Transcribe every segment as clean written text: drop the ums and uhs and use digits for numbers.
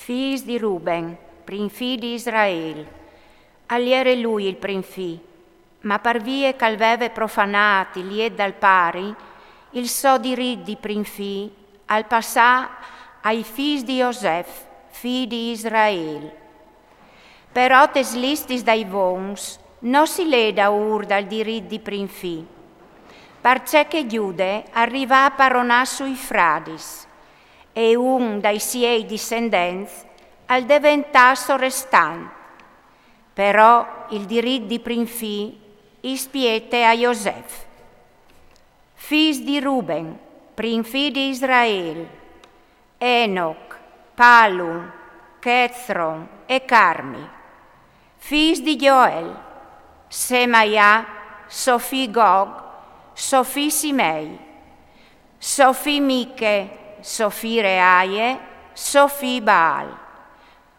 figli di Ruben, prinfi di Israele. Aliere lui il prinfi, ma per vie che aveva profanati lied dal pari, il so diritto di prinfi al passà ai figli di Iosef, figli di Israele. Però tes listis dai vons non si leda ur dal diritto di prinfi, perché che Giude arriva a paronare sui fradis, e un dai suoi discendenti al diventare sovrastante. Però il diritto di prinfi ispiete a Iosef. Figli di Ruben, prinfi di Israele, Enoch, Palum, Chezron e Carmi. Figli di Joel, Semaia, Sofi Gog, Sofi Simei, Sofi Miche, Sofi Reaie, Sofi Baal,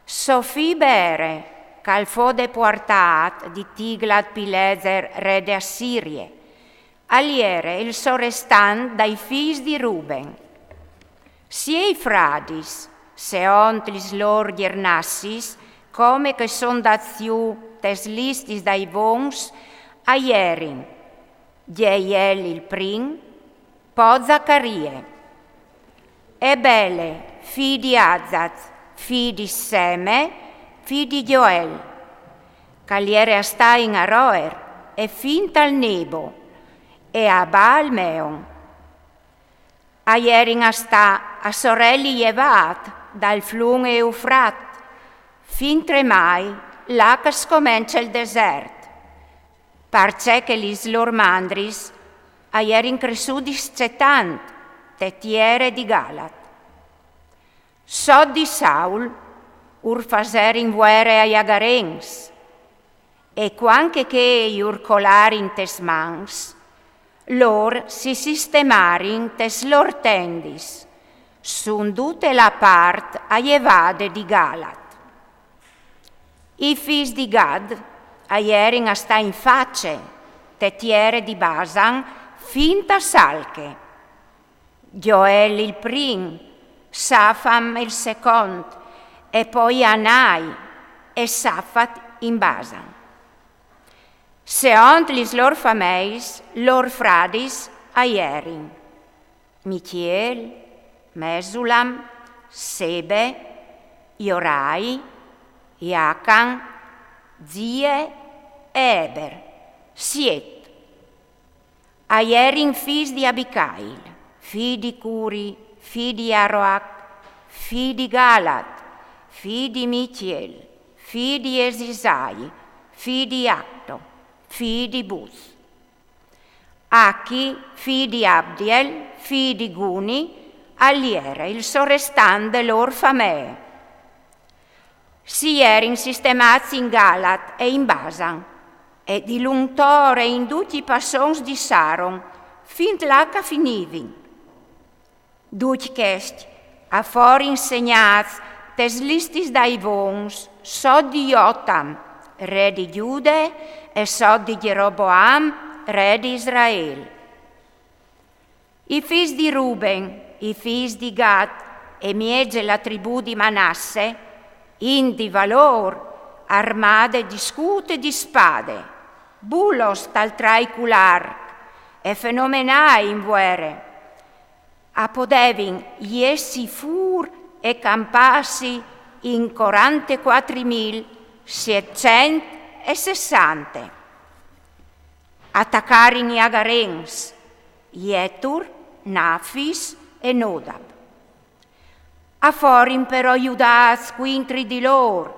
Sofi Bere, Calfode portat di Tiglat-Pileser, re de Assirie, aliere il sorestan dai figli di Ruben. Siei fradis, seont lis lor giernassis, come che son daziu tes listis dai vons, aierin, Jeiel il prim, po Zaccarie, e Bele, figli di Azaz, figli di Seme, figli di Joel, caliere a sta in Aroer, e fin tal Nebo, e a Baal Meon. Aierin a sta a sorelli Jevat, dal flum Eufrat, fin tremai, là che scomincia il desert, parce che lis lor mandris aierin cresudis cetant, tetiere di Galat. So di Saul, ur faserin vuere a Iagarens, e quanche che iur colarin tes mans, lor si sistemarin tes lor tendis, sundute la part a Jevade di Galat. I figli di Gad aierin a sta in face, tetiere di Basan, finta salche. Joel il prim, Safam il second, e poi Anai e Safat in Basan. Seont lis lor fameis, lor fradis aierin, Michiel, Mesulam, Sebe, Iorai, Iacan, Zie e Eber, siet. Aierin figli di Abicail, figli di Curi, figli di Aroac, figli di Galat, figli di Michiel, figli di Esisai, figli di Acto, figli di Bus. Achi, figli di Abdiel, figli di Guni, aliere il sorestante lor famee. Si erin sistemati in Galat e in Basan, e di l'untore in tutti i passons di Saron, fin là che finivin. Duc chest, a for insegnats tes listis dai vons, so di Jotam, re di Giude, e so di Jeroboam, re di Israele. I figli di Ruben, i figli di Gad, e miege la tribù di Manasse, in di valor, armade di scute di spade, bulos tal traicular, e fenomenai in vuere. Apodevin iessi fur e campassi in 44.760. Attaccarin i Agarens, Jetur, Nafis e Nodab. A forin però Iudaz quintri di lor,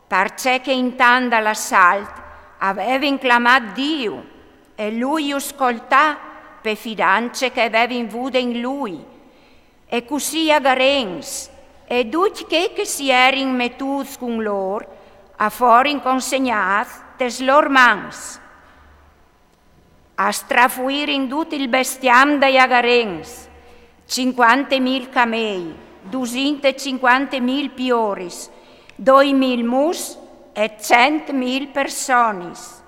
parce che in tanda l'assalt avevin clamat Dio, e lui ascoltà per fidanze che avevin vude in lui, e così Agarens, e tutti che si erin metuts con lor, a forin consegnat tes lor mans. A strafuir in tutto il bestiam dei Agarens, 50.000 camei, 250.000 pioris, 2.000 mus e 100.000 personis.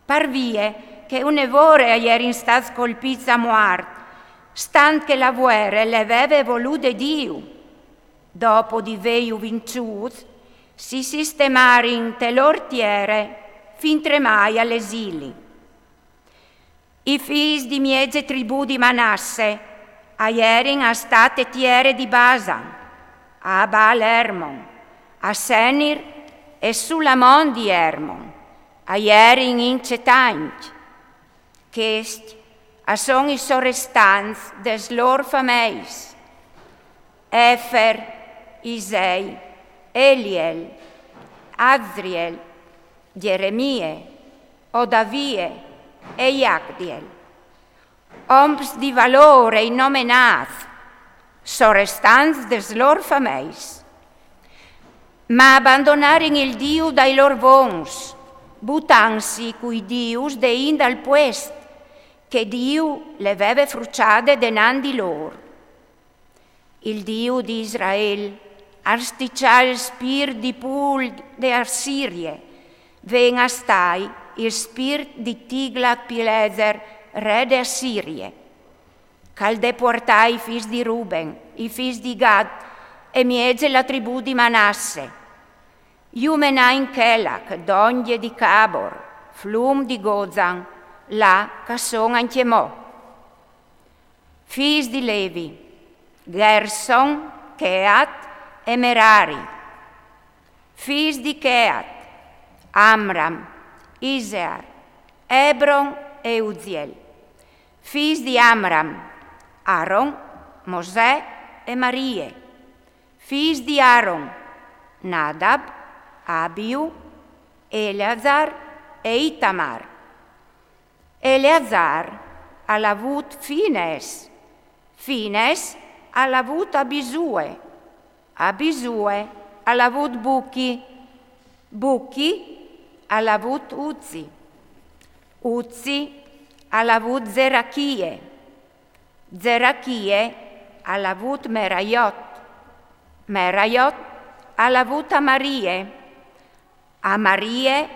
Parvie che un'evore erin stat colpita a muart, stant che la guerra le aveva volute Dio. Dopo di veiu vincius, si sistemarin te l'ortiere fin tremai all'esili. I figli di mieze tribù di Manasse aierin a state tiere di Basan, a Baal Hermon, a Senir e Sulamon di Hermon, aierin in Cetanch, chest a son i sorrestanz des lor fameis, Efer, Isei, Eliel, Azriel, Geremie, Odavie e Iacdiel, oms di valore innomenaz, sorrestanz des lor fameis, ma abbandonarin il Diu dai lor vons, butansi cui Dius dein dal puest, che Diu le veve fruciade denandi lor. Il Diu di Israel arsticcia il spir di Pul de Assirie, ven astai il spir di Tiglat-Pileser, re de Assirie, cal deportai i fis di Ruben, i fis di Gad, e miege la tribù di Manasse. Iumena in Kelak, donje di Cabor, flum di Gozan, là che son anchiemò. Fis di Levi, Gerson, Keat e Merari. Fis di Keat, Amram, Isear, Hebron e Uziel. Fis di Amram, Aaron, Mosè e Marie. Fis di Aaron, Nadab, Abiu, Eleazar e Itamar. Eleazar ha avut Fines, Fines ha avut Abisue, Abisue ha avut Buchi, Buchi ha avut Uzzi, Uzzi ha avut Zerachie, Zerachie ha avut Meraiot, Meraiot ha avut Amarie, Amarie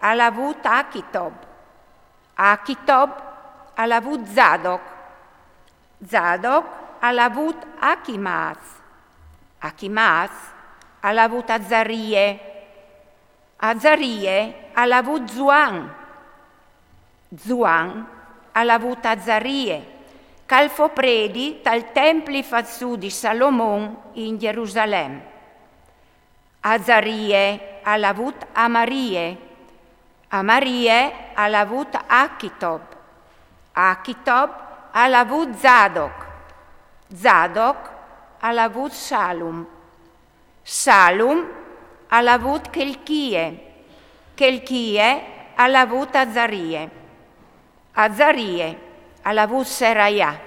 ha avut Achitob, Achitob ha avut Zadok, Zadok ha avut Achimaz, Achimaz ha avut Azarie, Azarie ha avut Zuan, Zuan ha avut Azarie, calfo predi tal templi fazzu di Salomon in Gerusalemme. Azarie ha avut Amarie, Amarie ha avut Achitob, Achitob ha avut Zadok, Zadok ha avut Salum, Salum ha avut Chelchie, Chelchie ha avut Azarie, Azarie ha avut Seraiah,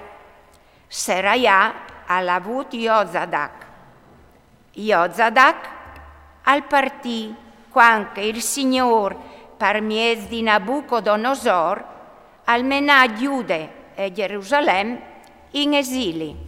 Seraiah ha avut Jozadak, Jozadak al partì quanche il Signor per mies di Nabucodonosor al menà Giude e Gerusalemme in esili.